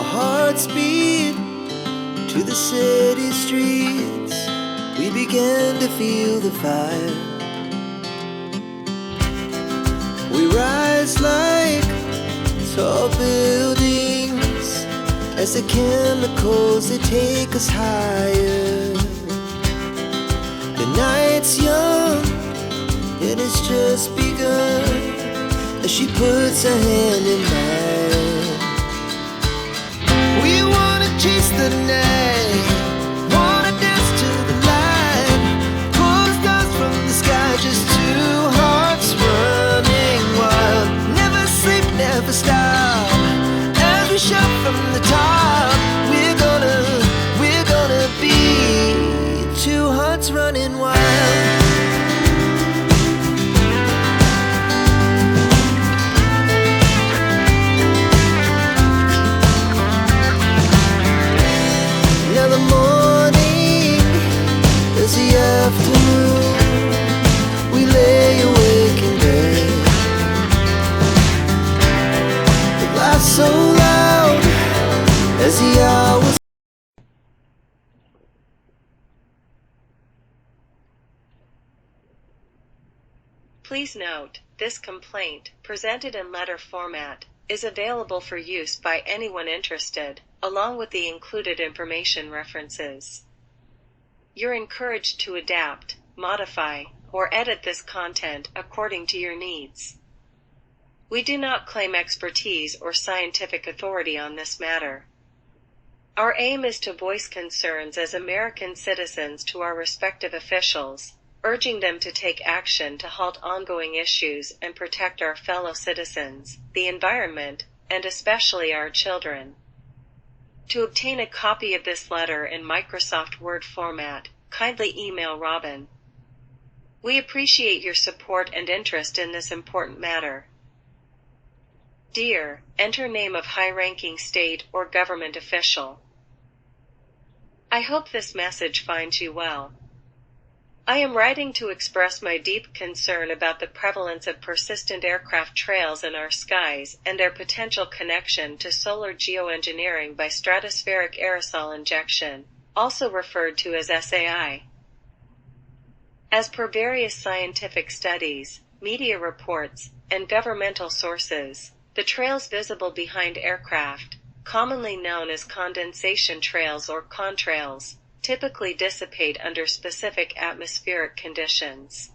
Our hearts beat to the city streets. We began to feel the fire. We rise like tall buildings as the chemicals, they take us higher. The night's young and it's just begun as she puts her hand in mine. We wanna chase the night, wanna dance to the light, pull the stars from the sky, just two hearts running wild. Never sleep, never stop, as we shout from the top. We're gonna be two hearts running wild. Afternoon, we lay awake in bed. It laughs so loud as the hours. Please note, this complaint, presented in letter format, is available for use by anyone interested, along with the included information references. You're encouraged to adapt, modify, or edit this content according to your needs. We do not claim expertise or scientific authority on this matter. Our aim is to voice concerns as American citizens to our respective officials, urging them to take action to halt ongoing issues and protect our fellow citizens, the environment, and especially our children. To obtain a copy of this letter in Microsoft Word format, kindly email Robin. We appreciate your support and interest in this important matter. Dear, enter name of high-ranking state or government official. I hope this message finds you well. I am writing to express my deep concern about the prevalence of persistent aircraft trails in our skies and their potential connection to solar geoengineering by stratospheric aerosol injection, also referred to as SAI. As per various scientific studies, media reports, and governmental sources, the trails visible behind aircraft, commonly known as condensation trails or contrails, typically dissipate under specific atmospheric conditions.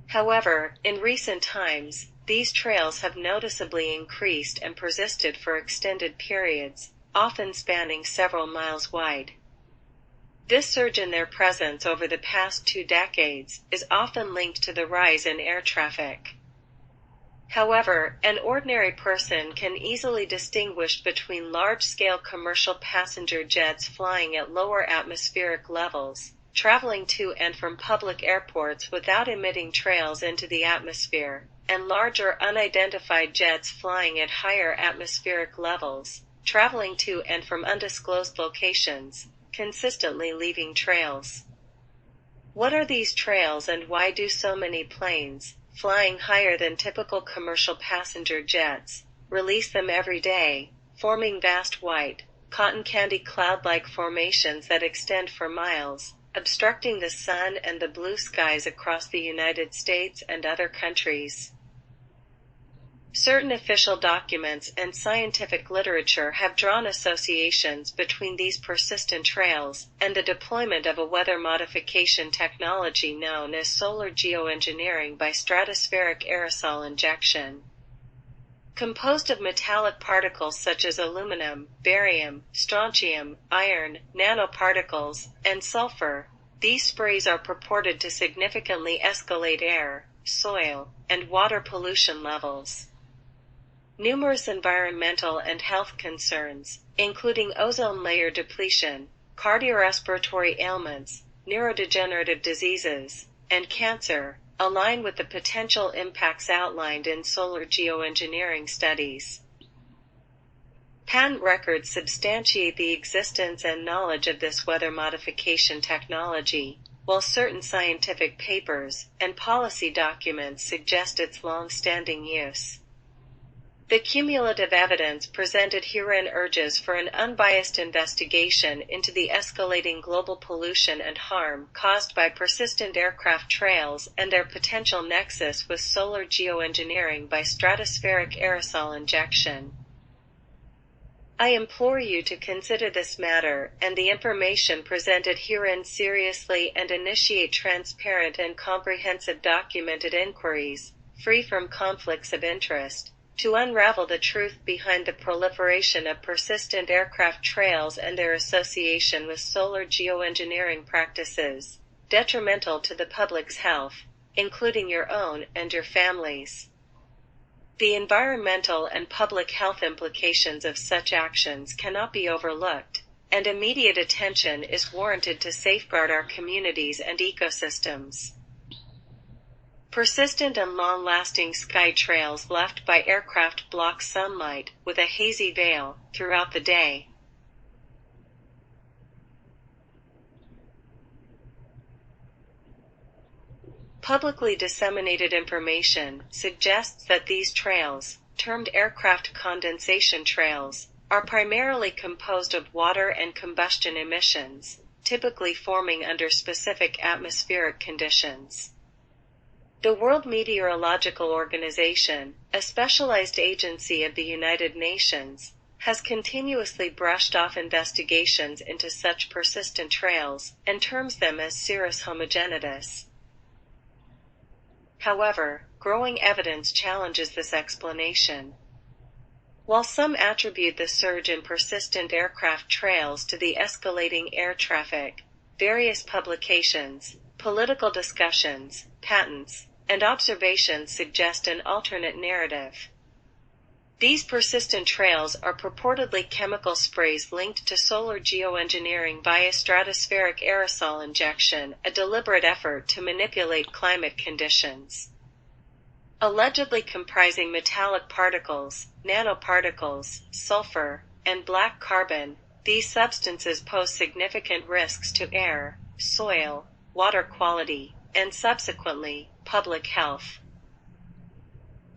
However, in recent times, these trails have noticeably increased and persisted for extended periods, often spanning several miles wide. This surge in their presence over the past 2 decades is often linked to the rise in air traffic. However, an ordinary person can easily distinguish between large-scale commercial passenger jets flying at lower atmospheric levels, traveling to and from public airports without emitting trails into the atmosphere, and larger unidentified jets flying at higher atmospheric levels, traveling to and from undisclosed locations, consistently leaving trails. What are these trails and why do so many planes, flying higher than typical commercial passenger jets, release them every day, forming vast white, cotton candy cloud-like formations that extend for miles, obstructing the sun and the blue skies across the United States and other countries? Certain official documents and scientific literature have drawn associations between these persistent trails and the deployment of a weather modification technology known as solar geoengineering by stratospheric aerosol injection. Composed of metallic particles such as aluminum, barium, strontium, iron, nanoparticles, and sulfur, these sprays are purported to significantly escalate air, soil, and water pollution levels. Numerous environmental and health concerns, including ozone layer depletion, cardiorespiratory ailments, neurodegenerative diseases, and cancer, align with the potential impacts outlined in solar geoengineering studies. Patent records substantiate the existence and knowledge of this weather modification technology, while certain scientific papers and policy documents suggest its long-standing use. The cumulative evidence presented herein urges for an unbiased investigation into the escalating global pollution and harm caused by persistent aircraft trails and their potential nexus with solar geoengineering by stratospheric aerosol injection. I implore you to consider this matter and the information presented herein seriously and initiate transparent and comprehensive documented inquiries, free from conflicts of interest, to unravel the truth behind the proliferation of persistent aircraft trails and their association with solar geoengineering practices, detrimental to the public's health, including your own and your families. The environmental and public health implications of such actions cannot be overlooked, and immediate attention is warranted to safeguard our communities and ecosystems. Persistent and long-lasting sky trails left by aircraft block sunlight, with a hazy veil, throughout the day. Publicly disseminated information suggests that these trails, termed aircraft condensation trails, are primarily composed of water and combustion emissions, typically forming under specific atmospheric conditions. The World Meteorological Organization, a specialized agency of the United Nations, has continuously brushed off investigations into such persistent trails, and terms them as cirrus homogeneous. However, growing evidence challenges this explanation. While some attribute the surge in persistent aircraft trails to the escalating air traffic, various publications, political discussions, patents, and observations suggest an alternate narrative. These persistent trails are purportedly chemical sprays linked to solar geoengineering via stratospheric aerosol injection, a deliberate effort to manipulate climate conditions. Allegedly comprising metallic particles, nanoparticles, sulfur, and black carbon, these substances pose significant risks to air, soil, water quality, and subsequently, public health.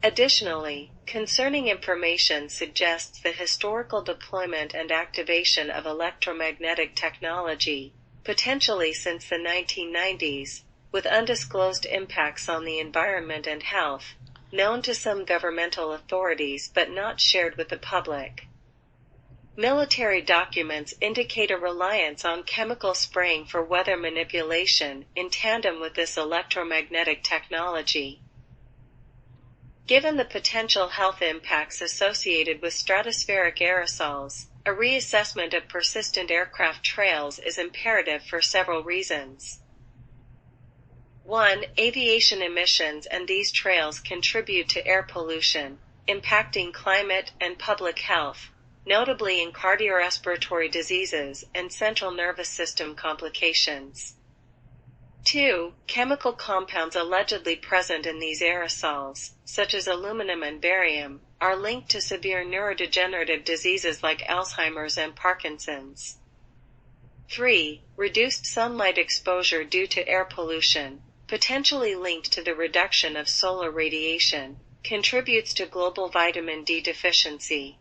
Additionally, concerning information suggests the historical deployment and activation of electromagnetic technology, potentially since the 1990s, with undisclosed impacts on the environment and health, known to some governmental authorities but not shared with the public. Military documents indicate a reliance on chemical spraying for weather manipulation, in tandem with this electromagnetic technology. Given the potential health impacts associated with stratospheric aerosols, a reassessment of persistent aircraft trails is imperative for several reasons. 1. Aviation emissions and these trails contribute to air pollution, impacting climate and public health, notably in cardiorespiratory diseases and central nervous system complications. 2. Chemical compounds allegedly present in these aerosols, such as aluminum and barium, are linked to severe neurodegenerative diseases like Alzheimer's and Parkinson's. 3. Reduced sunlight exposure due to air pollution, potentially linked to the reduction of solar radiation, contributes to global vitamin D deficiency.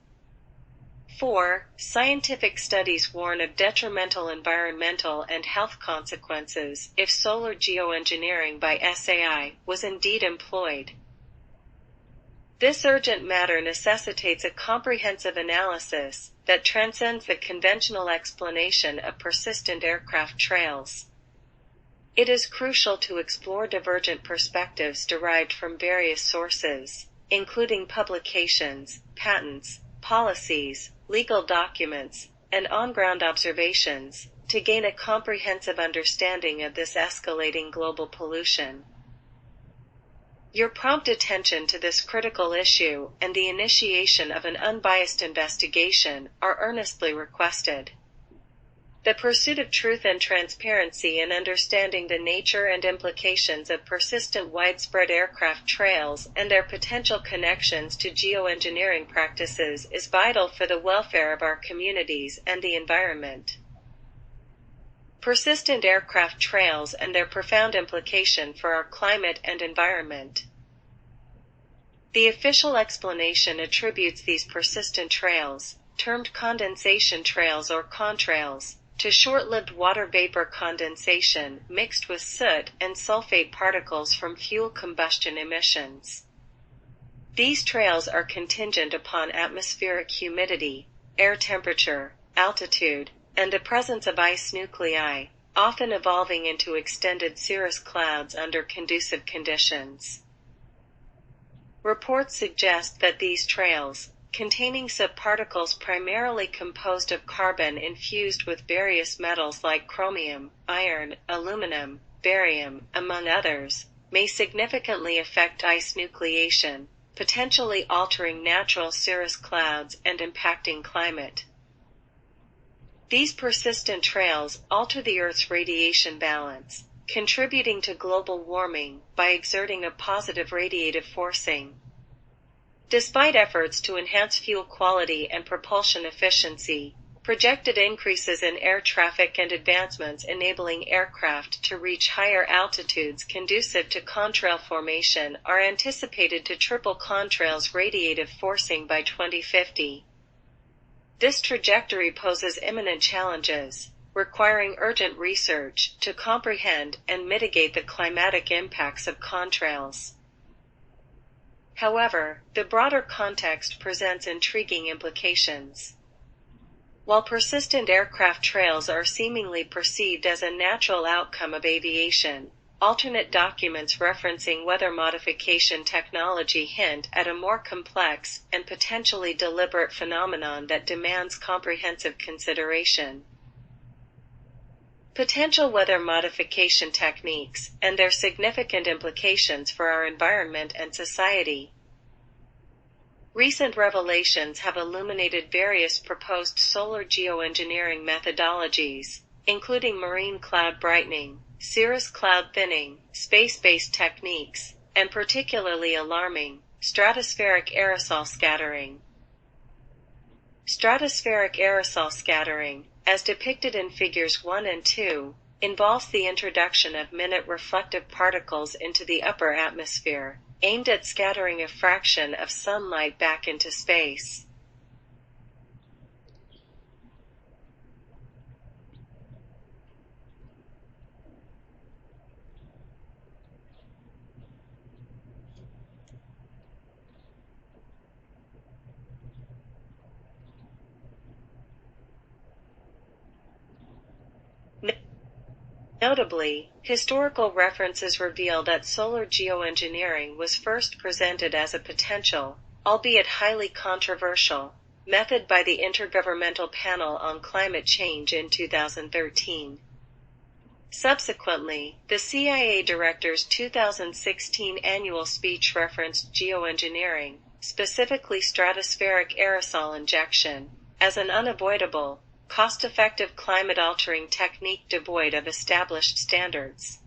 4. Scientific studies warn of detrimental environmental and health consequences if solar geoengineering by SAI was indeed employed. This urgent matter necessitates a comprehensive analysis that transcends the conventional explanation of persistent aircraft trails. It is crucial to explore divergent perspectives derived from various sources, including publications, patents, policies, legal documents, and on-ground observations, to gain a comprehensive understanding of this escalating global pollution. Your prompt attention to this critical issue and the initiation of an unbiased investigation are earnestly requested. The pursuit of truth and transparency in understanding the nature and implications of persistent widespread aircraft trails and their potential connections to geoengineering practices is vital for the welfare of our communities and the environment. Persistent aircraft trails and their profound implication for our climate and environment. The official explanation attributes these persistent trails, termed condensation trails or contrails, to short-lived water vapor condensation mixed with soot and sulfate particles from fuel combustion emissions. These trails are contingent upon atmospheric humidity, air temperature, altitude, and the presence of ice nuclei, often evolving into extended cirrus clouds under conducive conditions. Reports suggest that these trails, containing subparticles primarily composed of carbon infused with various metals like chromium, iron, aluminum, barium, among others, may significantly affect ice nucleation, potentially altering natural cirrus clouds and impacting climate. These persistent trails alter the Earth's radiation balance, contributing to global warming by exerting a positive radiative forcing. Despite efforts to enhance fuel quality and propulsion efficiency, projected increases in air traffic and advancements enabling aircraft to reach higher altitudes conducive to contrail formation are anticipated to triple contrails' radiative forcing by 2050. This trajectory poses imminent challenges, requiring urgent research to comprehend and mitigate the climatic impacts of contrails. However, the broader context presents intriguing implications. While persistent aircraft trails are seemingly perceived as a natural outcome of aviation, alternate documents referencing weather modification technology hint at a more complex and potentially deliberate phenomenon that demands comprehensive consideration. Potential weather modification techniques and their significant implications for our environment and society. Recent revelations have illuminated various proposed solar geoengineering methodologies, including marine cloud brightening, cirrus cloud thinning, space-based techniques, and particularly alarming, stratospheric aerosol scattering. Stratospheric aerosol scattering, as depicted in figures 1 and 2, involves the introduction of minute reflective particles into the upper atmosphere, aimed at scattering a fraction of sunlight back into space. Notably, historical references reveal that solar geoengineering was first presented as a potential, albeit highly controversial, method by the Intergovernmental Panel on Climate Change in 2013. Subsequently, the CIA director's 2016 annual speech referenced geoengineering, specifically stratospheric aerosol injection, as an unavoidable, cost-effective climate-altering technique devoid of established standards.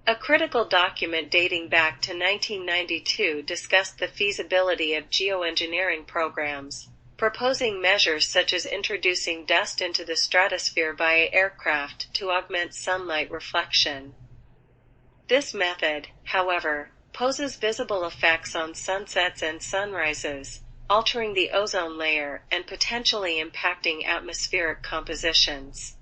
A critical document dating back to 1992 discussed the feasibility of geoengineering programs, proposing measures such as introducing dust into the stratosphere via aircraft to augment sunlight reflection. This method, however, poses visible effects on sunsets and sunrises, altering the ozone layer and potentially impacting atmospheric compositions.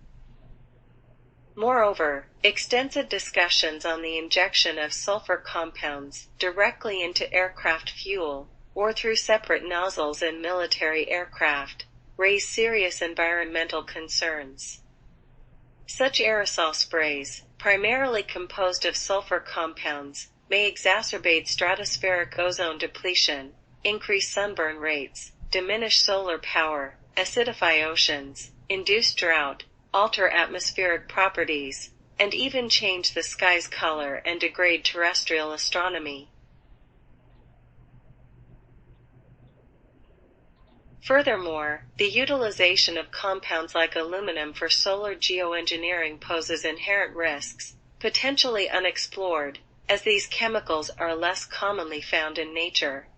Moreover, extensive discussions on the injection of sulfur compounds directly into aircraft fuel, or through separate nozzles in military aircraft, raise serious environmental concerns. Such aerosol sprays, primarily composed of sulfur compounds, may exacerbate stratospheric ozone depletion, increase sunburn rates, diminish solar power, acidify oceans, induce drought, alter atmospheric properties, and even change the sky's color and degrade terrestrial astronomy. Furthermore, the utilization of compounds like aluminum for solar geoengineering poses inherent risks, potentially unexplored, as these chemicals are less commonly found in nature.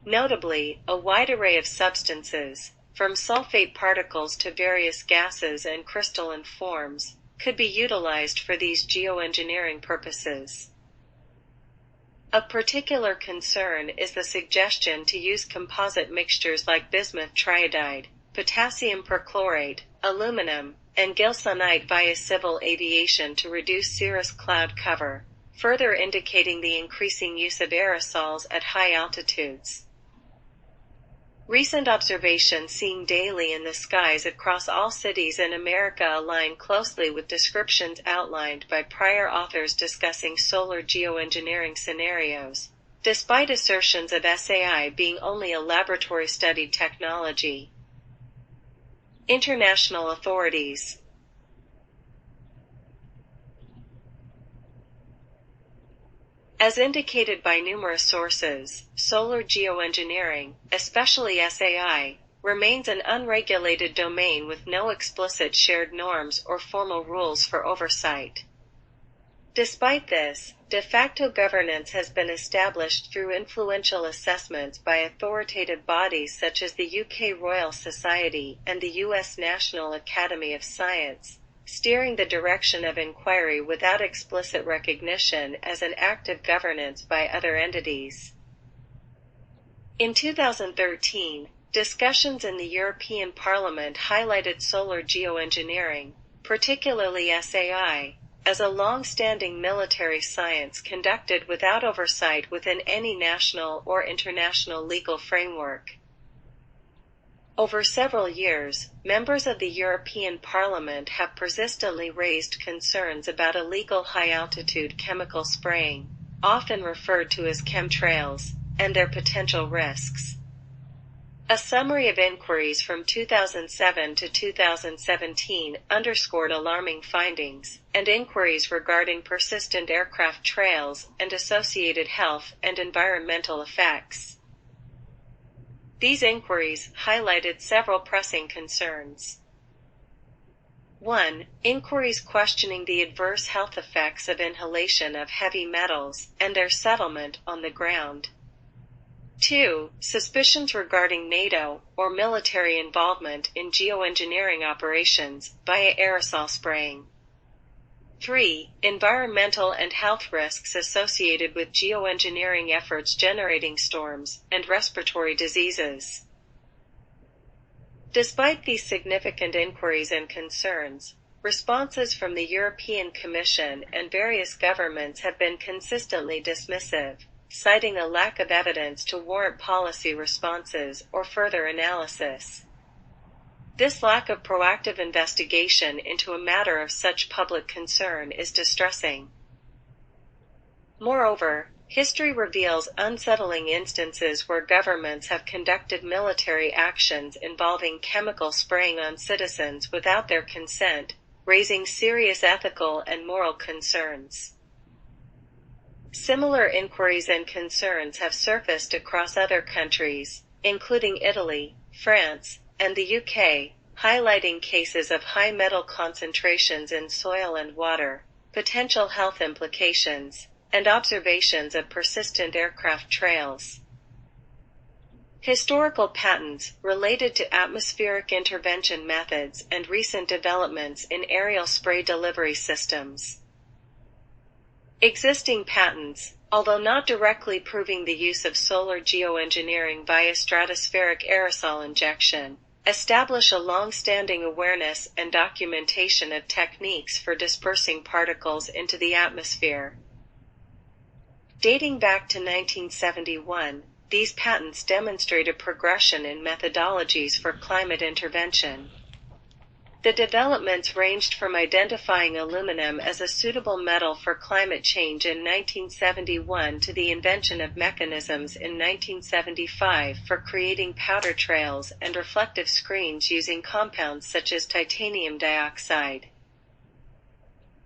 Notably, a wide array of substances, from sulfate particles to various gases and crystalline forms, could be utilized for these geoengineering purposes. A particular concern is the suggestion to use composite mixtures like bismuth triiodide, potassium perchlorate, aluminum, and gilsonite via civil aviation to reduce cirrus cloud cover, further indicating the increasing use of aerosols at high altitudes. Recent observations seen daily in the skies across all cities in America align closely with descriptions outlined by prior authors discussing solar geoengineering scenarios, despite assertions of SAI being only a laboratory-studied technology. International authorities. As indicated by numerous sources, solar geoengineering, especially SAI, remains an unregulated domain with no explicit shared norms or formal rules for oversight. Despite this, de facto governance has been established through influential assessments by authoritative bodies such as the UK Royal Society and the US National Academy of Science, steering the direction of inquiry without explicit recognition as an act of governance by other entities. In 2013, discussions in the European Parliament highlighted solar geoengineering, particularly SAI, as a long-standing military science conducted without oversight within any national or international legal framework. Over several years, members of the European Parliament have persistently raised concerns about illegal high-altitude chemical spraying, often referred to as chemtrails, and their potential risks. A summary of inquiries from 2007 to 2017 underscored alarming findings, and inquiries regarding persistent aircraft trails and associated health and environmental effects. These inquiries highlighted several pressing concerns. 1. Inquiries questioning the adverse health effects of inhalation of heavy metals and their settlement on the ground. 2. Suspicions regarding NATO or military involvement in geoengineering operations via aerosol spraying. 3. Environmental and health risks associated with geoengineering efforts generating storms and respiratory diseases. Despite these significant inquiries and concerns, responses from the European Commission and various governments have been consistently dismissive, citing a lack of evidence to warrant policy responses or further analysis. This lack of proactive investigation into a matter of such public concern is distressing. Moreover, history reveals unsettling instances where governments have conducted military actions involving chemical spraying on citizens without their consent, raising serious ethical and moral concerns. Similar inquiries and concerns have surfaced across other countries, including Italy, France, and the UK, highlighting cases of high metal concentrations in soil and water, potential health implications, and observations of persistent aircraft trails. Historical patents related to atmospheric intervention methods and recent developments in aerial spray delivery systems. Existing patents, although not directly proving the use of solar geoengineering via stratospheric aerosol injection, establish a long-standing awareness and documentation of techniques for dispersing particles into the atmosphere. Dating back to 1971, these patents demonstrate a progression in methodologies for climate intervention. The developments ranged from identifying aluminum as a suitable metal for climate change in 1971 to the invention of mechanisms in 1975 for creating powder trails and reflective screens using compounds such as titanium dioxide.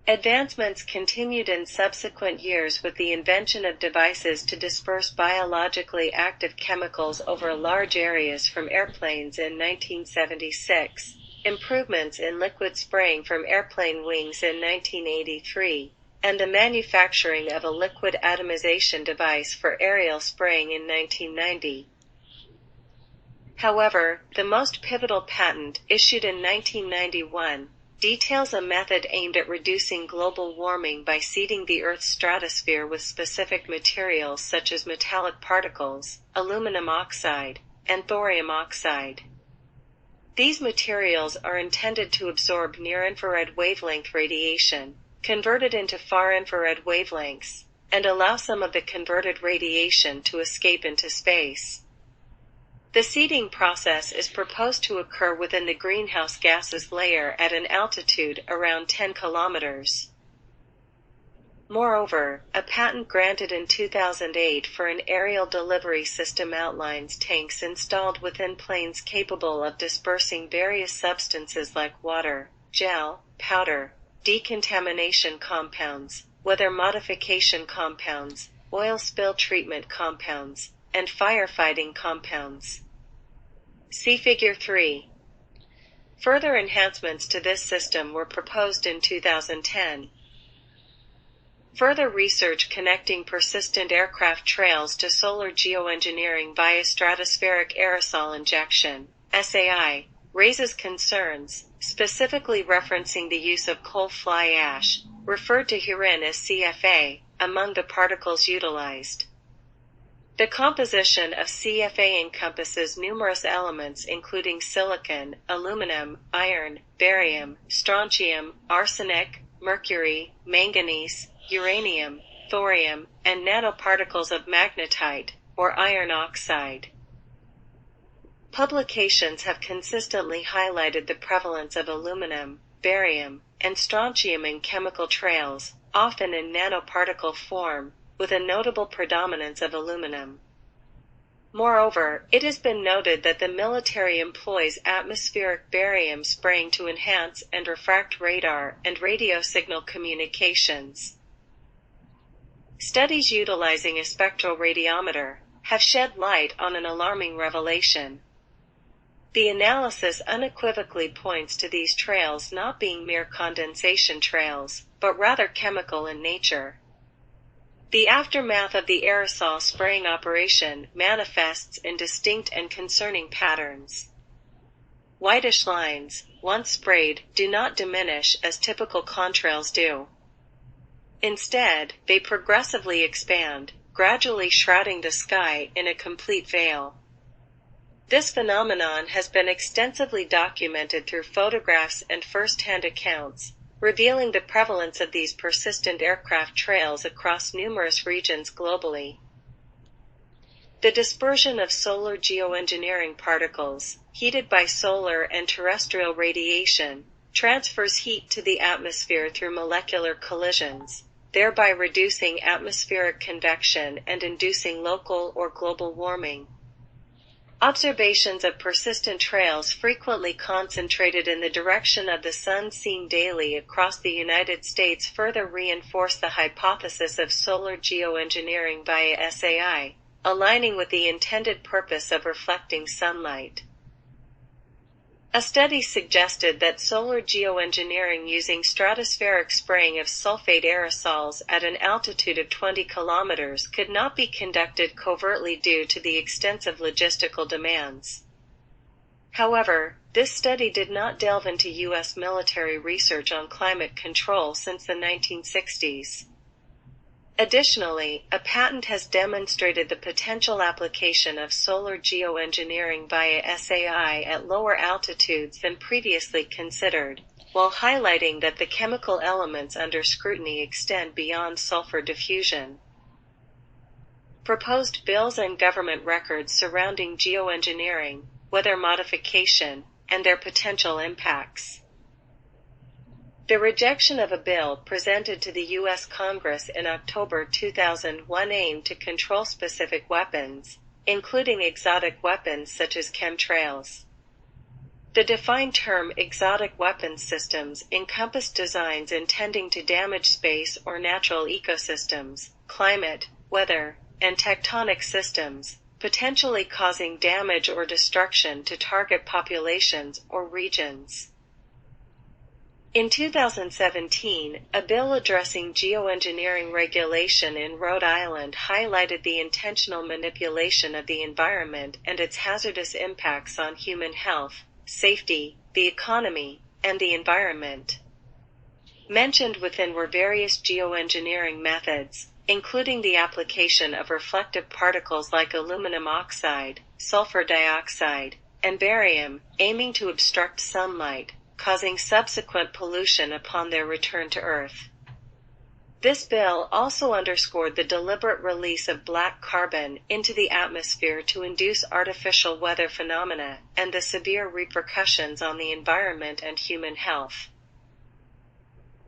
Advancements continued in subsequent years with the invention of devices to disperse biologically active chemicals over large areas from airplanes in 1976. Improvements in liquid spraying from airplane wings in 1983, and the manufacturing of a liquid atomization device for aerial spraying in 1990. However, the most pivotal patent, issued in 1991, details a method aimed at reducing global warming by seeding the Earth's stratosphere with specific materials such as metallic particles, aluminum oxide, and thorium oxide. These materials are intended to absorb near-infrared wavelength radiation, convert it into far-infrared wavelengths, and allow some of the converted radiation to escape into space. The seeding process is proposed to occur within the greenhouse gases layer at an altitude around 10 kilometers. Moreover, a patent granted in 2008 for an aerial delivery system outlines tanks installed within planes capable of dispersing various substances like water, gel, powder, decontamination compounds, weather modification compounds, oil spill treatment compounds, and firefighting compounds. See Figure 3. Further enhancements to this system were proposed in 2010. Further research connecting persistent aircraft trails to solar geoengineering via stratospheric aerosol injection, SAI, raises concerns, specifically referencing the use of coal fly ash, referred to herein as CFA, among the particles utilized. The composition of CFA encompasses numerous elements including silicon, aluminum, iron, barium, strontium, arsenic, mercury, manganese, uranium, thorium, and nanoparticles of magnetite, or iron oxide. Publications have consistently highlighted the prevalence of aluminum, barium, and strontium in chemical trails, often in nanoparticle form, with a notable predominance of aluminum. Moreover, it has been noted that the military employs atmospheric barium spraying to enhance and refract radar and radio signal communications. Studies utilizing a spectral radiometer have shed light on an alarming revelation. The analysis unequivocally points to these trails not being mere condensation trails, but rather chemical in nature. The aftermath of the aerosol spraying operation manifests in distinct and concerning patterns. Whitish lines, once sprayed, do not diminish as typical contrails do. Instead, they progressively expand, gradually shrouding the sky in a complete veil. This phenomenon has been extensively documented through photographs and first-hand accounts, revealing the prevalence of these persistent aircraft trails across numerous regions globally. The dispersion of solar geoengineering particles, heated by solar and terrestrial radiation, transfers heat to the atmosphere through molecular collisions, thereby reducing atmospheric convection and inducing local or global warming. Observations of persistent trails frequently concentrated in the direction of the sun seen daily across the United States further reinforce the hypothesis of solar geoengineering via SAI, aligning with the intended purpose of reflecting sunlight. A study suggested that solar geoengineering using stratospheric spraying of sulfate aerosols at an altitude of 20 kilometers could not be conducted covertly due to the extensive logistical demands. However, this study did not delve into U.S. military research on climate control since the 1960s. Additionally, a patent has demonstrated the potential application of solar geoengineering via SAI at lower altitudes than previously considered, while highlighting that the chemical elements under scrutiny extend beyond sulfur diffusion. Proposed bills and government records surrounding geoengineering, weather modification, and their potential impacts. The rejection of a bill presented to the U.S. Congress in October 2001 aimed to control specific weapons, including exotic weapons such as chemtrails. The defined term exotic weapons systems encompassed designs intending to damage space or natural ecosystems, climate, weather, and tectonic systems, potentially causing damage or destruction to target populations or regions. In 2017, a bill addressing geoengineering regulation in Rhode Island highlighted the intentional manipulation of the environment and its hazardous impacts on human health, safety, the economy, and the environment. Mentioned within were various geoengineering methods, including the application of reflective particles like aluminum oxide, sulfur dioxide, and barium, aiming to obstruct sunlight, causing subsequent pollution upon their return to Earth. This bill also underscored the deliberate release of black carbon into the atmosphere to induce artificial weather phenomena, and the severe repercussions on the environment and human health.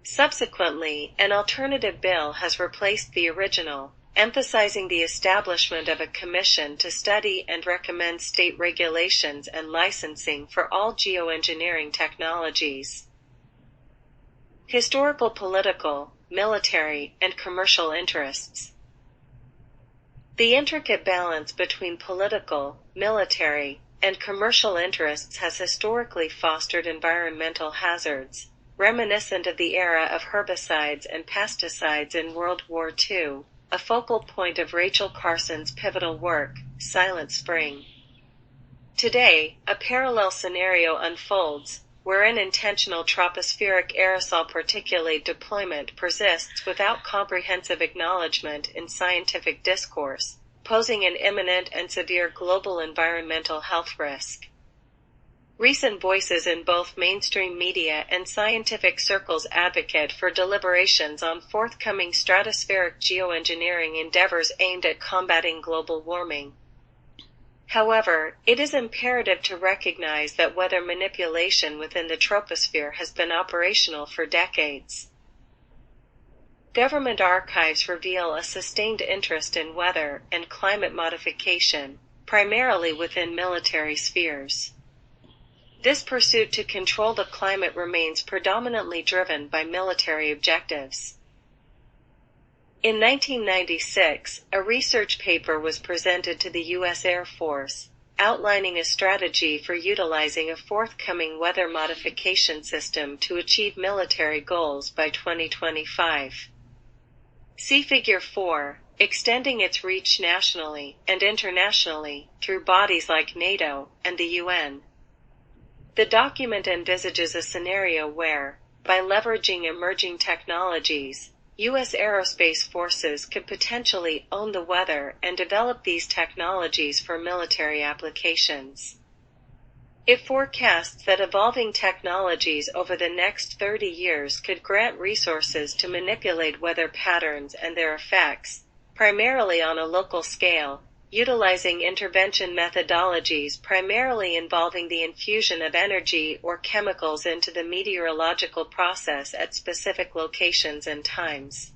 Subsequently, an alternative bill has replaced the original, emphasizing the establishment of a commission to study and recommend state regulations and licensing for all geoengineering technologies. Historical, political, military, and commercial interests. The intricate balance between political, military, and commercial interests has historically fostered environmental hazards, reminiscent of the era of herbicides and pesticides in World War II, a focal point of Rachel Carson's pivotal work, Silent Spring. Today, a parallel scenario unfolds, wherein intentional tropospheric aerosol particulate deployment persists without comprehensive acknowledgement in scientific discourse, posing an imminent and severe global environmental health risk. Recent voices in both mainstream media and scientific circles advocate for deliberations on forthcoming stratospheric geoengineering endeavors aimed at combating global warming. However, it is imperative to recognize that weather manipulation within the troposphere has been operational for decades. Government archives reveal a sustained interest in weather and climate modification, primarily within military spheres. This pursuit to control the climate remains predominantly driven by military objectives. In 1996, a research paper was presented to the U.S. Air Force, outlining a strategy for utilizing a forthcoming weather modification system to achieve military goals by 2025. See Figure 4, extending its reach nationally and internationally through bodies like NATO and the UN. The document envisages a scenario where, by leveraging emerging technologies, U.S. aerospace forces could potentially own the weather and develop these technologies for military applications. It forecasts that evolving technologies over the next 30 years could grant resources to manipulate weather patterns and their effects, primarily on a local scale, utilizing intervention methodologies primarily involving the infusion of energy or chemicals into the meteorological process at specific locations and times.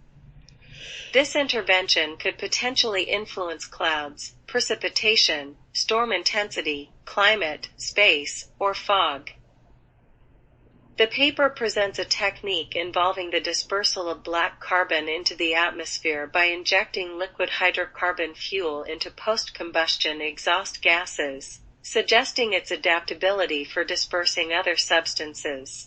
This intervention could potentially influence clouds, precipitation, storm intensity, climate, space, or fog. The paper presents a technique involving the dispersal of black carbon into the atmosphere by injecting liquid hydrocarbon fuel into post-combustion exhaust gases, suggesting its adaptability for dispersing other substances.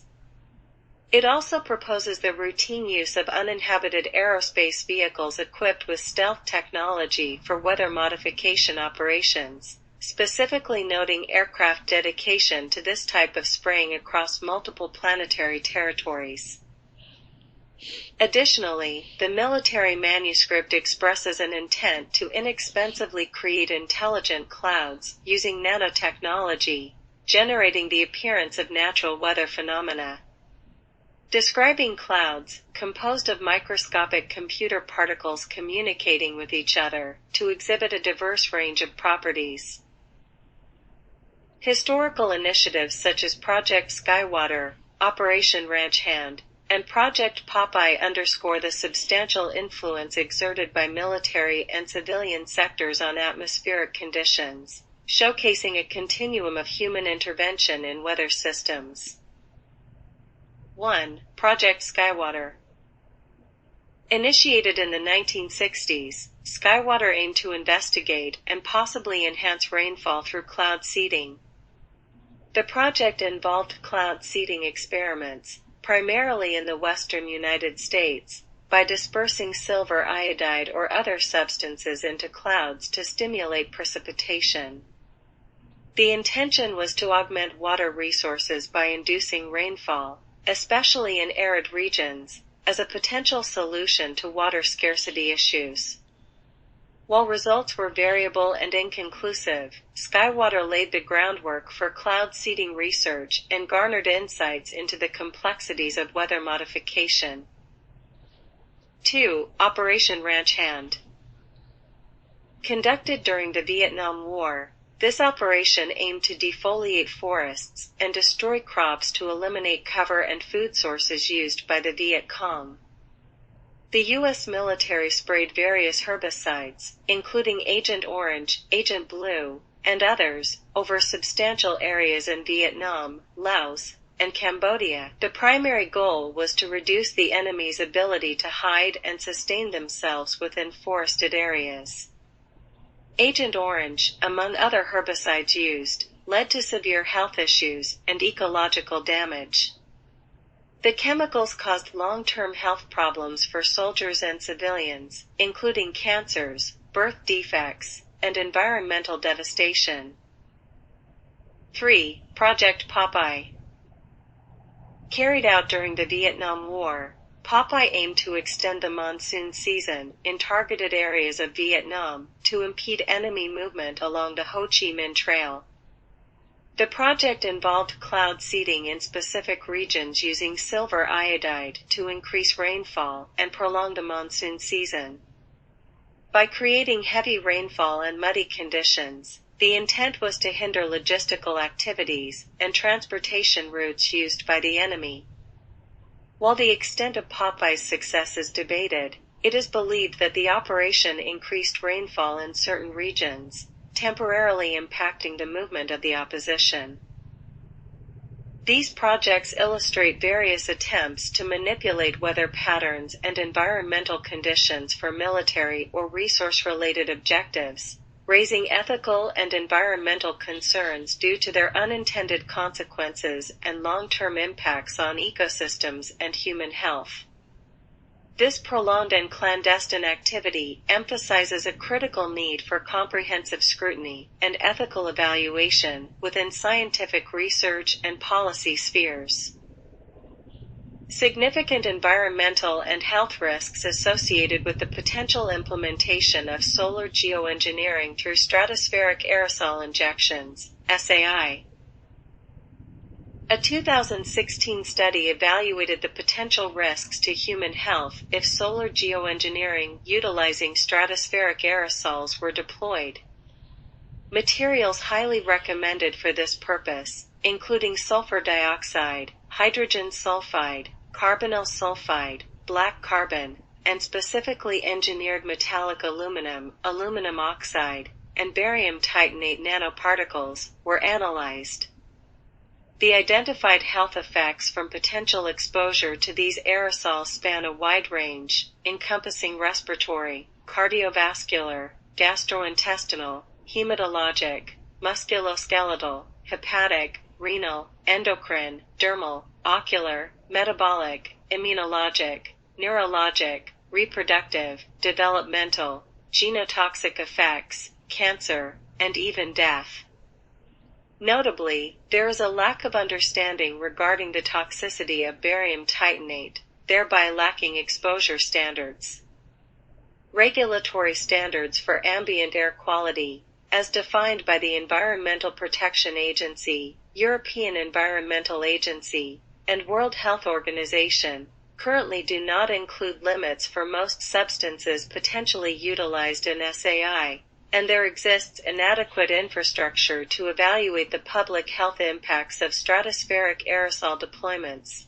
It also proposes the routine use of uninhabited aerospace vehicles equipped with stealth technology for weather modification operations, specifically noting aircraft dedication to this type of spraying across multiple planetary territories. Additionally, the military manuscript expresses an intent to inexpensively create intelligent clouds using nanotechnology, generating the appearance of natural weather phenomena. Describing clouds, composed of microscopic computer particles communicating with each other, to exhibit a diverse range of properties. Historical initiatives such as Project Skywater, Operation Ranch Hand, and Project Popeye underscore the substantial influence exerted by military and civilian sectors on atmospheric conditions, showcasing a continuum of human intervention in weather systems. 1. Project Skywater. Initiated in the 1960s, Skywater aimed to investigate and possibly enhance rainfall through cloud seeding. The project involved cloud seeding experiments, primarily in the western United States, by dispersing silver iodide or other substances into clouds to stimulate precipitation. The intention was to augment water resources by inducing rainfall, especially in arid regions, as a potential solution to water scarcity issues. While results were variable and inconclusive, SkyWater laid the groundwork for cloud seeding research and garnered insights into the complexities of weather modification. 2. Operation Ranch Hand. Conducted during the Vietnam War, this operation aimed to defoliate forests and destroy crops to eliminate cover and food sources used by the Viet Cong. The U.S. military sprayed various herbicides, including Agent Orange, Agent Blue, and others, over substantial areas in Vietnam, Laos, and Cambodia. The primary goal was to reduce the enemy's ability to hide and sustain themselves within forested areas. Agent Orange, among other herbicides used, led to severe health issues and ecological damage. The chemicals caused long-term health problems for soldiers and civilians, including cancers, birth defects, and environmental devastation. 3. Project Popeye. Carried out during the Vietnam War, Popeye aimed to extend the monsoon season in targeted areas of Vietnam to impede enemy movement along the Ho Chi Minh Trail. The project involved cloud seeding in specific regions using silver iodide to increase rainfall and prolong the monsoon season. By creating heavy rainfall and muddy conditions, the intent was to hinder logistical activities and transportation routes used by the enemy. While the extent of Popeye's success is debated, it is believed that the operation increased rainfall in certain regions, temporarily impacting the movement of the opposition. These projects illustrate various attempts to manipulate weather patterns and environmental conditions for military or resource-related objectives, raising ethical and environmental concerns due to their unintended consequences and long-term impacts on ecosystems and human health. This prolonged and clandestine activity emphasizes a critical need for comprehensive scrutiny and ethical evaluation within scientific research and policy spheres. Significant environmental and health risks associated with the potential implementation of solar geoengineering through stratospheric aerosol injections, SAI. A 2016 study evaluated the potential risks to human health if solar geoengineering utilizing stratospheric aerosols were deployed. Materials highly recommended for this purpose, including sulfur dioxide, hydrogen sulfide, carbonyl sulfide, black carbon, and specifically engineered metallic aluminum, aluminum oxide, and barium titanate nanoparticles, were analyzed. The identified health effects from potential exposure to these aerosols span a wide range, encompassing respiratory, cardiovascular, gastrointestinal, hematologic, musculoskeletal, hepatic, renal, endocrine, dermal, ocular, metabolic, immunologic, neurologic, reproductive, developmental, genotoxic effects, cancer, and even death. Notably, there is a lack of understanding regarding the toxicity of barium titanate, thereby lacking exposure standards. Regulatory standards for ambient air quality, as defined by the Environmental Protection Agency, European Environmental Agency, and World Health Organization, currently do not include limits for most substances potentially utilized in SAI, and there exists inadequate infrastructure to evaluate the public health impacts of stratospheric aerosol deployments.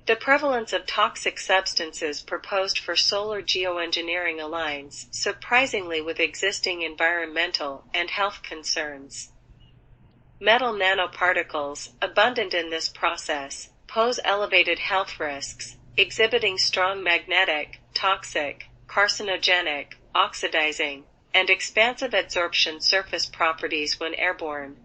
The prevalence of toxic substances proposed for solar geoengineering aligns, surprisingly, with existing environmental and health concerns. Metal nanoparticles, abundant in this process, pose elevated health risks, exhibiting strong magnetic, toxic, carcinogenic, oxidizing, and expansive adsorption surface properties when airborne.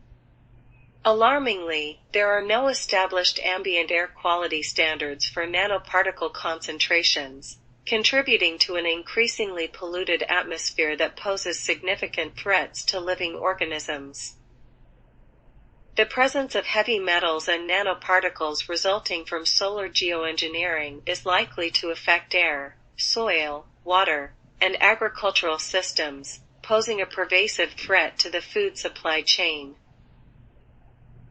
Alarmingly, there are no established ambient air quality standards for nanoparticle concentrations, contributing to an increasingly polluted atmosphere that poses significant threats to living organisms. The presence of heavy metals and nanoparticles resulting from solar geoengineering is likely to affect air, soil, water, and agricultural systems, posing a pervasive threat to the food supply chain.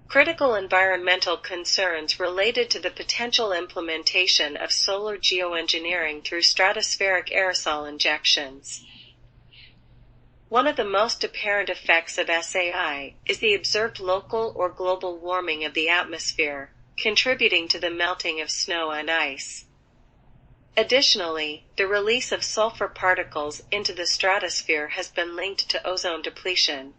Critical environmental concerns related to the potential implementation of solar geoengineering through stratospheric aerosol injections. One of the most apparent effects of SAI is the observed local or global warming of the atmosphere, contributing to the melting of snow and ice. Additionally, the release of sulfur particles into the stratosphere has been linked to ozone depletion.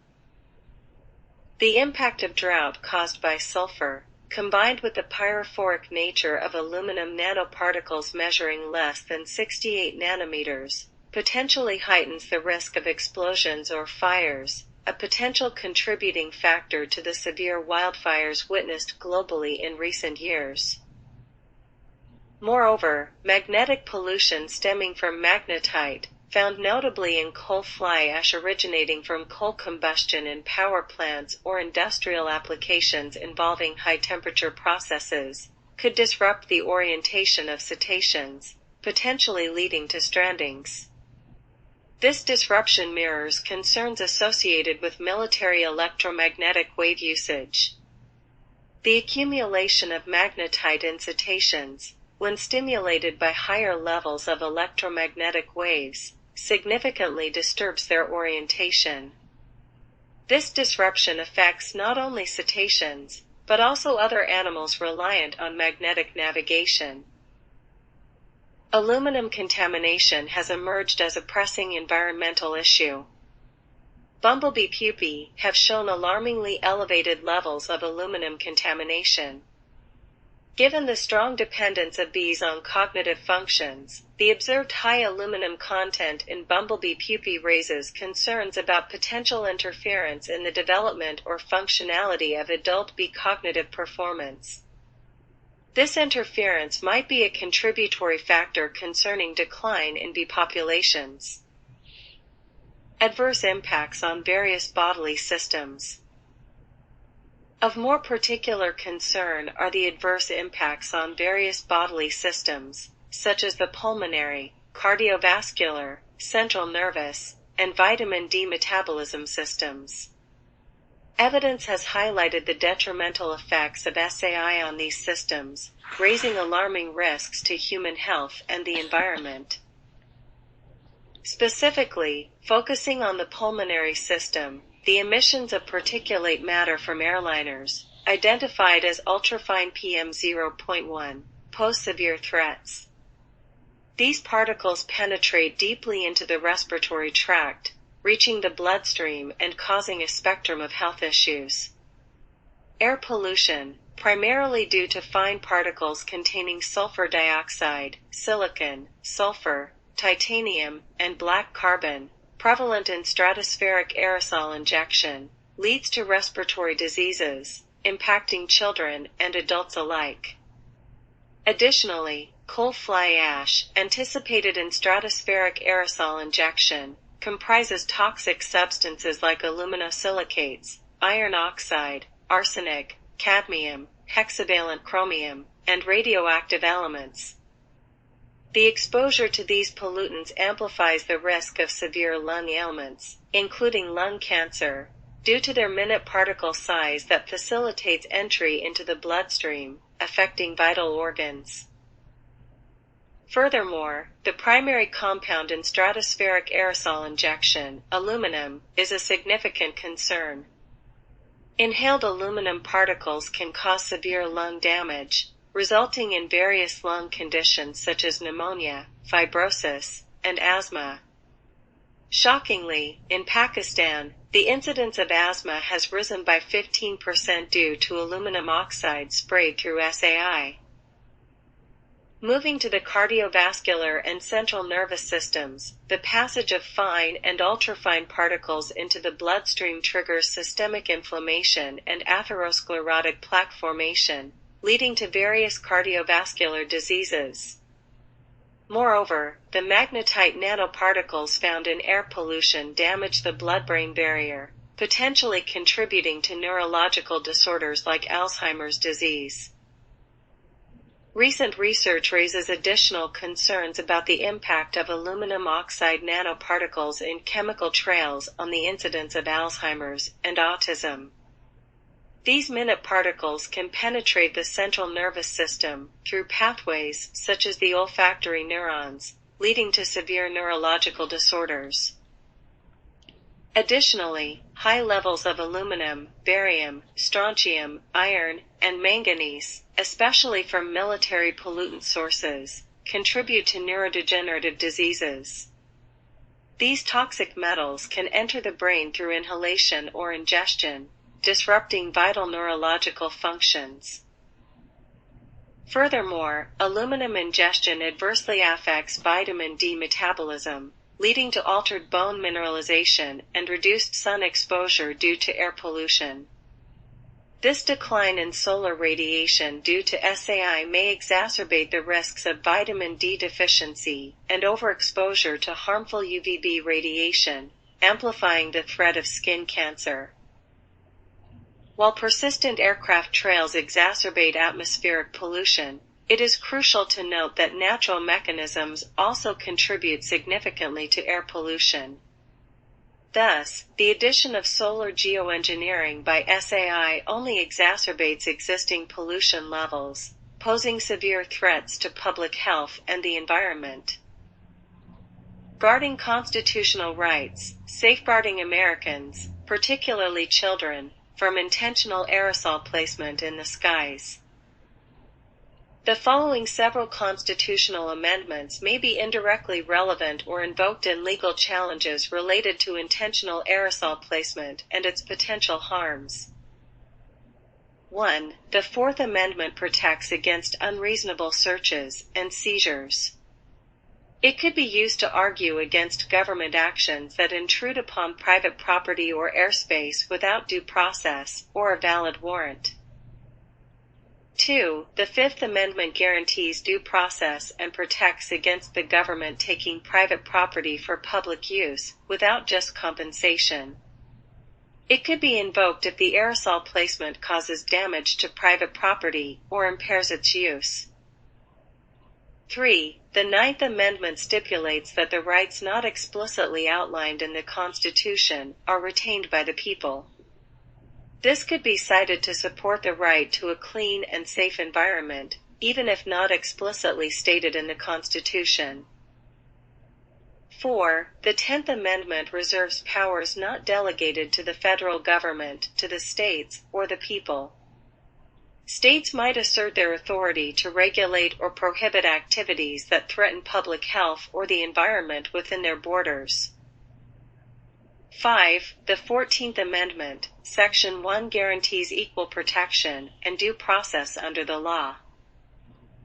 The impact of drought caused by sulfur, combined with the pyrophoric nature of aluminum nanoparticles measuring less than 68 nanometers, potentially heightens the risk of explosions or fires, a potential contributing factor to the severe wildfires witnessed globally in recent years. Moreover, magnetic pollution stemming from magnetite, found notably in coal fly ash originating from coal combustion in power plants or industrial applications involving high-temperature processes, could disrupt the orientation of cetaceans, potentially leading to strandings. This disruption mirrors concerns associated with military electromagnetic wave usage. The accumulation of magnetite in cetaceans, when stimulated by higher levels of electromagnetic waves, significantly disturbs their orientation. This disruption affects not only cetaceans, but also other animals reliant on magnetic navigation. Aluminum contamination has emerged as a pressing environmental issue. Bumblebee pupae have shown alarmingly elevated levels of aluminum contamination. Given the strong dependence of bees on cognitive functions, the observed high aluminum content in bumblebee pupae raises concerns about potential interference in the development or functionality of adult bee cognitive performance. This interference might be a contributory factor concerning decline in bee populations. Adverse impacts on various bodily systems. Of more particular concern are the adverse impacts on various bodily systems, such as the pulmonary, cardiovascular, central nervous, and vitamin D metabolism systems. Evidence has highlighted the detrimental effects of SAI on these systems, raising alarming risks to human health and the environment. Specifically, focusing on the pulmonary system, the emissions of particulate matter from airliners, identified as ultrafine PM0.1, pose severe threats. These particles penetrate deeply into the respiratory tract, reaching the bloodstream and causing a spectrum of health issues. Air pollution, primarily due to fine particles containing sulfur dioxide, silicon, sulfur, titanium, and black carbon, prevalent in stratospheric aerosol injection, leads to respiratory diseases, impacting children and adults alike. Additionally, coal fly ash, anticipated in stratospheric aerosol injection, comprises toxic substances like aluminosilicates, iron oxide, arsenic, cadmium, hexavalent chromium, and radioactive elements. The exposure to these pollutants amplifies the risk of severe lung ailments, including lung cancer, due to their minute particle size that facilitates entry into the bloodstream, affecting vital organs. Furthermore, the primary compound in stratospheric aerosol injection, aluminum, is a significant concern. Inhaled aluminum particles can cause severe lung damage, resulting in various lung conditions such as pneumonia, fibrosis, and asthma. Shockingly, in Pakistan, the incidence of asthma has risen by 15% due to aluminum oxide sprayed through SAI. Moving to the cardiovascular and central nervous systems, the passage of fine and ultrafine particles into the bloodstream triggers systemic inflammation and atherosclerotic plaque formation, leading to various cardiovascular diseases. Moreover, the magnetite nanoparticles found in air pollution damage the blood-brain barrier, potentially contributing to neurological disorders like Alzheimer's disease. Recent research raises additional concerns about the impact of aluminum oxide nanoparticles in chemical trails on the incidence of Alzheimer's and autism. These minute particles can penetrate the central nervous system through pathways such as the olfactory neurons, leading to severe neurological disorders. Additionally, high levels of aluminum, barium, strontium, iron, and manganese, especially from military pollutant sources, contribute to neurodegenerative diseases. These toxic metals can enter the brain through inhalation or ingestion, disrupting vital neurological functions. Furthermore, aluminum ingestion adversely affects vitamin D metabolism, leading to altered bone mineralization and reduced sun exposure due to air pollution. This decline in solar radiation due to SAI may exacerbate the risks of vitamin D deficiency and overexposure to harmful UVB radiation, amplifying the threat of skin cancer. While persistent aircraft trails exacerbate atmospheric pollution, it is crucial to note that natural mechanisms also contribute significantly to air pollution. Thus, the addition of solar geoengineering by SAI only exacerbates existing pollution levels, posing severe threats to public health and the environment. Guarding constitutional rights, safeguarding Americans, particularly children, from intentional aerosol placement in the skies. The following several constitutional amendments may be indirectly relevant or invoked in legal challenges related to intentional aerosol placement and its potential harms. 1. The Fourth Amendment protects against unreasonable searches and seizures. It could be used to argue against government actions that intrude upon private property or airspace without due process or a valid warrant. 2. The Fifth Amendment guarantees due process and protects against the government taking private property for public use without just compensation. It could be invoked if the aerosol placement causes damage to private property or impairs its use. 3. The Ninth Amendment stipulates that the rights not explicitly outlined in the Constitution are retained by the people. This could be cited to support the right to a clean and safe environment, even if not explicitly stated in the Constitution. 4. The 10th Amendment reserves powers not delegated to the federal government, to the states, or the people. States might assert their authority to regulate or prohibit activities that threaten public health or the environment within their borders. 5. The 14th Amendment, Section 1 guarantees equal protection and due process under the law.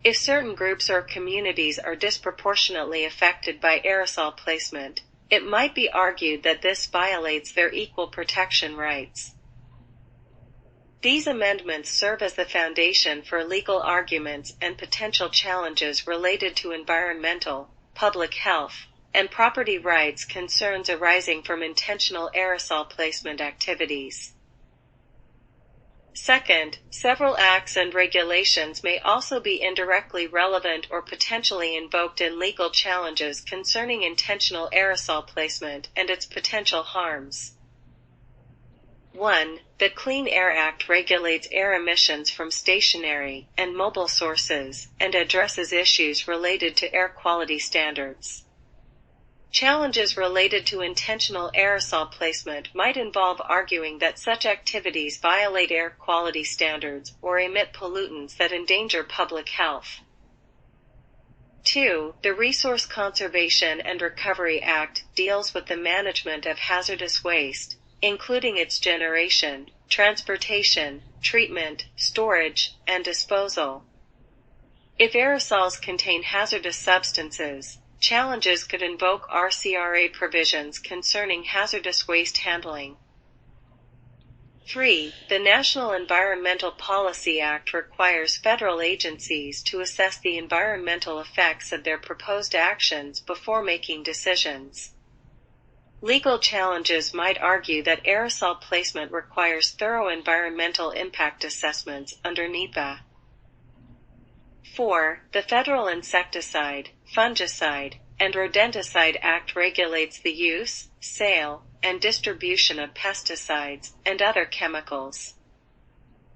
If certain groups or communities are disproportionately affected by aerosol placement, it might be argued that this violates their equal protection rights. These amendments serve as the foundation for legal arguments and potential challenges related to environmental, public health, and property rights concerns arising from intentional aerosol placement activities. Second, several acts and regulations may also be indirectly relevant or potentially invoked in legal challenges concerning intentional aerosol placement and its potential harms. 1. The Clean Air Act regulates air emissions from stationary and mobile sources and addresses issues related to air quality standards. Challenges related to intentional aerosol placement might involve arguing that such activities violate air quality standards or emit pollutants that endanger public health. 2. The Resource Conservation and Recovery Act deals with the management of hazardous waste, including its generation, transportation, treatment, storage, and disposal. If aerosols contain hazardous substances, challenges could invoke RCRA provisions concerning hazardous waste handling. 3. The National Environmental Policy Act requires federal agencies to assess the environmental effects of their proposed actions before making decisions. Legal challenges might argue that aerosol placement requires thorough environmental impact assessments under NEPA. 4. The Federal Insecticide, Fungicide, and Rodenticide Act regulates the use, sale, and distribution of pesticides and other chemicals.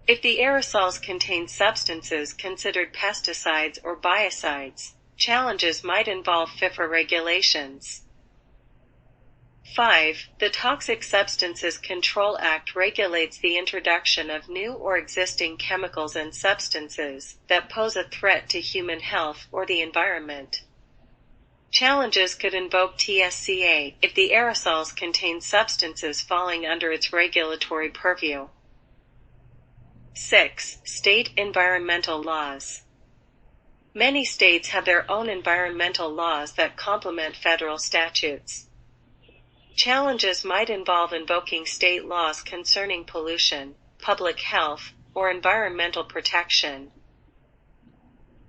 If the aerosols contain substances considered pesticides or biocides, challenges might involve FIFA regulations. 5. The Toxic Substances Control Act regulates the introduction of new or existing chemicals and substances that pose a threat to human health or the environment. Challenges could invoke TSCA if the aerosols contain substances falling under its regulatory purview. 6. State environmental laws. Many states have their own environmental laws that complement federal statutes. Challenges might involve invoking state laws concerning pollution, public health, or environmental protection.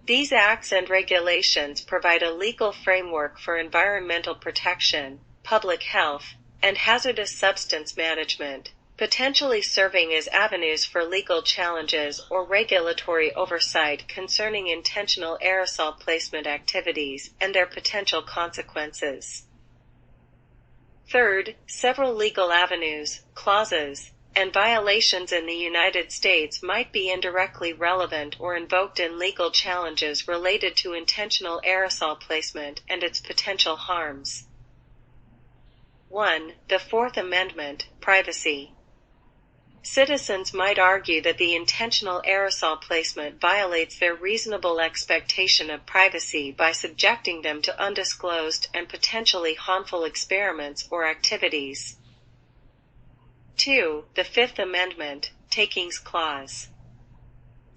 These acts and regulations provide a legal framework for environmental protection, public health, and hazardous substance management, potentially serving as avenues for legal challenges or regulatory oversight concerning intentional aerosol placement activities and their potential consequences. Third, several legal avenues, clauses, and violations in the United States might be indirectly relevant or invoked in legal challenges related to intentional aerosol placement and its potential harms. 1. The Fourth Amendment, Privacy. Citizens might argue that the intentional aerosol placement violates their reasonable expectation of privacy by subjecting them to undisclosed and potentially harmful experiments or activities. 2. The Fifth Amendment, Takings Clause.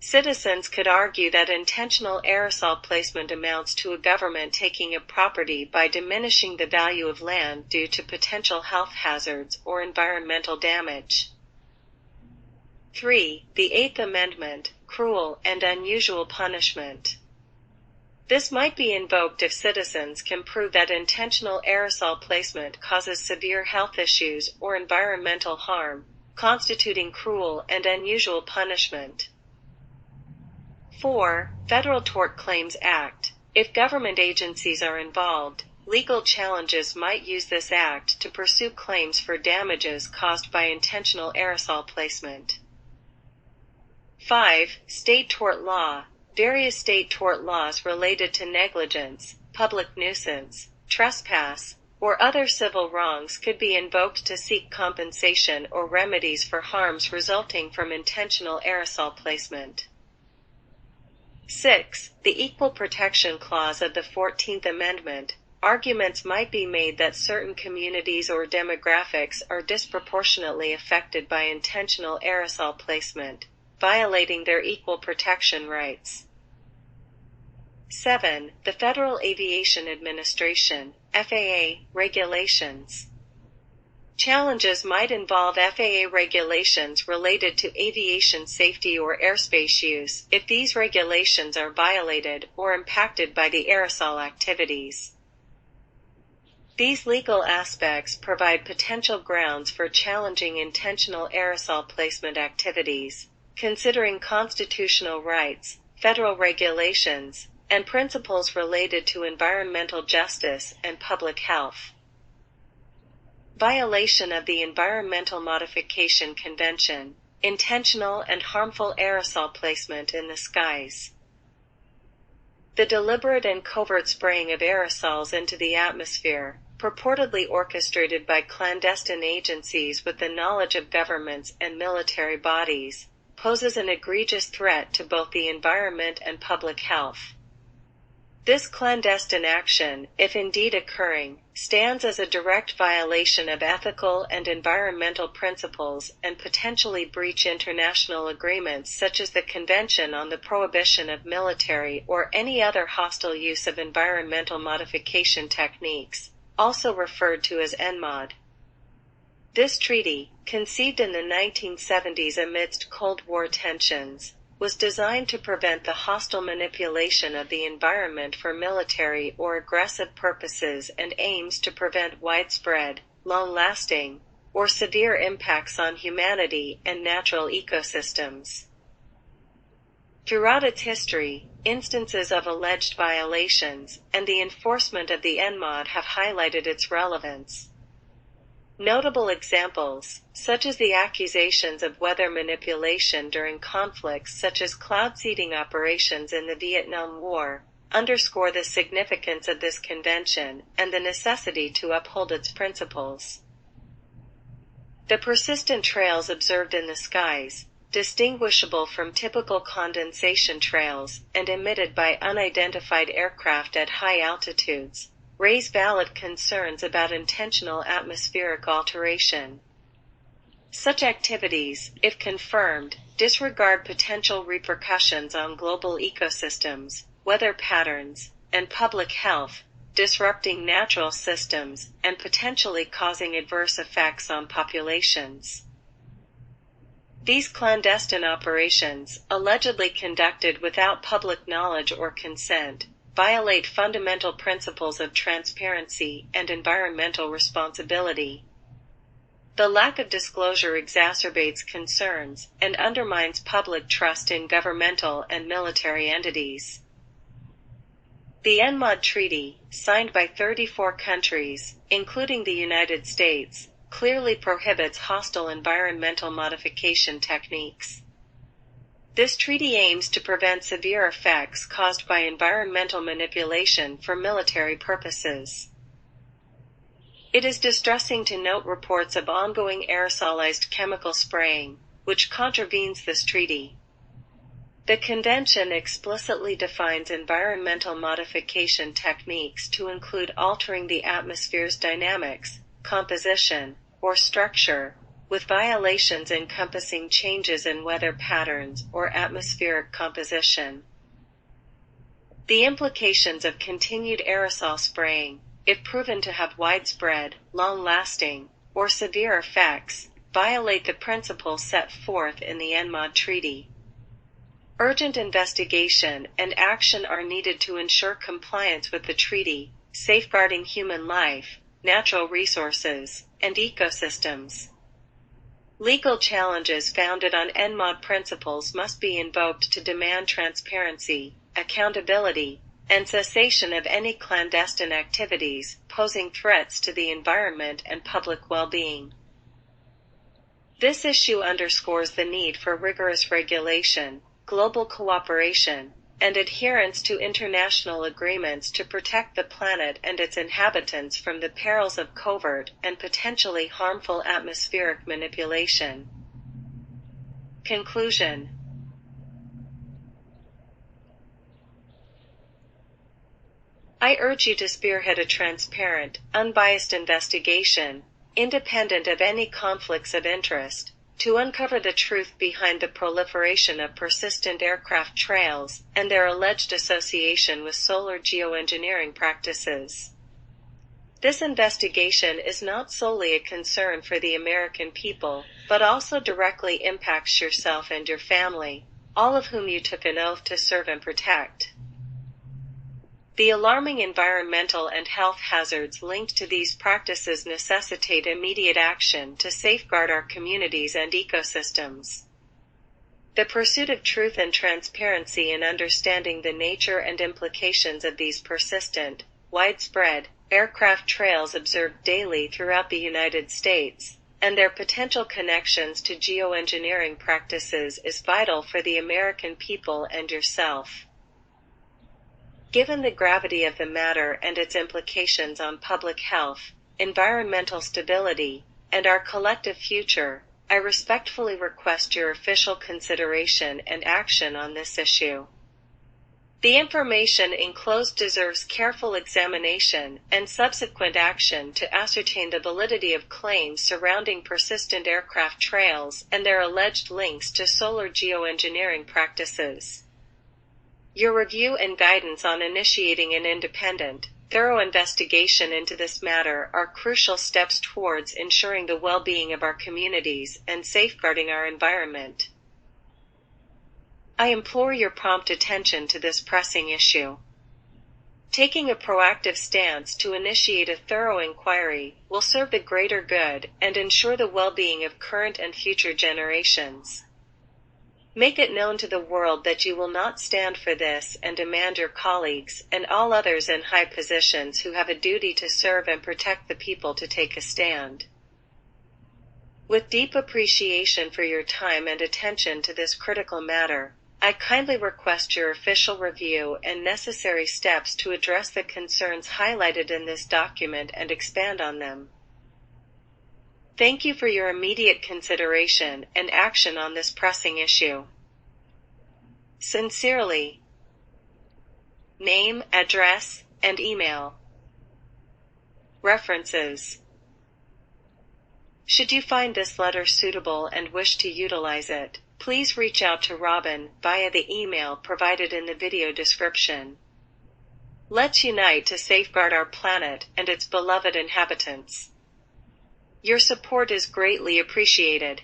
Citizens could argue that intentional aerosol placement amounts to a government taking a property by diminishing the value of land due to potential health hazards or environmental damage. 3. The Eighth Amendment, Cruel and Unusual Punishment. This might be invoked if citizens can prove that intentional aerosol placement causes severe health issues or environmental harm, constituting cruel and unusual punishment. 4. Federal Tort Claims Act. If government agencies are involved, legal challenges might use this act to pursue claims for damages caused by intentional aerosol placement. 5. State Tort Law. Various state tort laws related to negligence, public nuisance, trespass, or other civil wrongs could be invoked to seek compensation or remedies for harms resulting from intentional aerosol placement. 6. The Equal Protection Clause of the 14th Amendment. Arguments might be made that certain communities or demographics are disproportionately affected by intentional aerosol placement, violating their equal protection rights. 7. The Federal Aviation Administration, FAA, regulations. Challenges might involve FAA regulations related to aviation safety or airspace use if these regulations are violated or impacted by the aerosol activities. These legal aspects provide potential grounds for challenging intentional aerosol placement activities, considering constitutional rights, federal regulations, and principles related to environmental justice and public health. Violation of the Environmental Modification Convention, intentional and harmful aerosol placement in the skies. The deliberate and covert spraying of aerosols into the atmosphere, purportedly orchestrated by clandestine agencies with the knowledge of governments and military bodies, poses an egregious threat to both the environment and public health. This clandestine action, if indeed occurring, stands as a direct violation of ethical and environmental principles and potentially breach international agreements such as the Convention on the Prohibition of Military or any other hostile use of environmental modification techniques, also referred to as ENMOD. This treaty, conceived in the 1970s amidst Cold War tensions, was designed to prevent the hostile manipulation of the environment for military or aggressive purposes and aims to prevent widespread, long-lasting, or severe impacts on humanity and natural ecosystems. Throughout its history, instances of alleged violations and the enforcement of the NMOD have highlighted its relevance. Notable examples, such as the accusations of weather manipulation during conflicts such as cloud seeding operations in the Vietnam War, underscore the significance of this convention and the necessity to uphold its principles. The persistent trails observed in the skies, distinguishable from typical condensation trails and emitted by unidentified aircraft at high altitudes, raise valid concerns about intentional atmospheric alteration. Such activities, if confirmed, disregard potential repercussions on global ecosystems, weather patterns, and public health, disrupting natural systems and potentially causing adverse effects on populations. These clandestine operations, allegedly conducted without public knowledge or consent, violate fundamental principles of transparency and environmental responsibility. The lack of disclosure exacerbates concerns and undermines public trust in governmental and military entities. The NMOD Treaty, signed by 34 countries, including the United States, clearly prohibits hostile environmental modification techniques. This treaty aims to prevent severe effects caused by environmental manipulation for military purposes. It is distressing to note reports of ongoing aerosolized chemical spraying, which contravenes this treaty. The convention explicitly defines environmental modification techniques to include altering the atmosphere's dynamics, composition, or structure, with violations encompassing changes in weather patterns or atmospheric composition. The implications of continued aerosol spraying, if proven to have widespread, long-lasting, or severe effects, violate the principles set forth in the NMOD Treaty. Urgent investigation and action are needed to ensure compliance with the treaty, safeguarding human life, natural resources, and ecosystems. Legal challenges founded on NMOD principles must be invoked to demand transparency, accountability, and cessation of any clandestine activities posing threats to the environment and public well-being. This issue underscores the need for rigorous regulation, global cooperation, and adherence to international agreements to protect the planet and its inhabitants from the perils of covert and potentially harmful atmospheric manipulation. Conclusion. I urge you to spearhead a transparent, unbiased investigation, independent of any conflicts of interest, to uncover the truth behind the proliferation of persistent aircraft trails and their alleged association with solar geoengineering practices. This investigation is not solely a concern for the American people, but also directly impacts yourself and your family, all of whom you took an oath to serve and protect. The alarming environmental and health hazards linked to these practices necessitate immediate action to safeguard our communities and ecosystems. The pursuit of truth and transparency in understanding the nature and implications of these persistent, widespread, aircraft trails observed daily throughout the United States, and their potential connections to geoengineering practices is vital for the American people and yourself. Given the gravity of the matter and its implications on public health, environmental stability, and our collective future, I respectfully request your official consideration and action on this issue. The information enclosed deserves careful examination and subsequent action to ascertain the validity of claims surrounding persistent aircraft trails and their alleged links to solar geoengineering practices. Your review and guidance on initiating an independent, thorough investigation into this matter are crucial steps towards ensuring the well-being of our communities and safeguarding our environment. I implore your prompt attention to this pressing issue. Taking a proactive stance to initiate a thorough inquiry will serve the greater good and ensure the well-being of current and future generations. Make it known to the world that you will not stand for this and demand your colleagues and all others in high positions who have a duty to serve and protect the people to take a stand. With deep appreciation for your time and attention to this critical matter, I kindly request your official review and necessary steps to address the concerns highlighted in this document and expand on them. Thank you for your immediate consideration and action on this pressing issue. Sincerely. Name, address, and email. References. Should you find this letter suitable and wish to utilize it, please reach out to Robin via the email provided in the video description. Let's unite to safeguard our planet and its beloved inhabitants. Your support is greatly appreciated.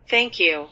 Thank you.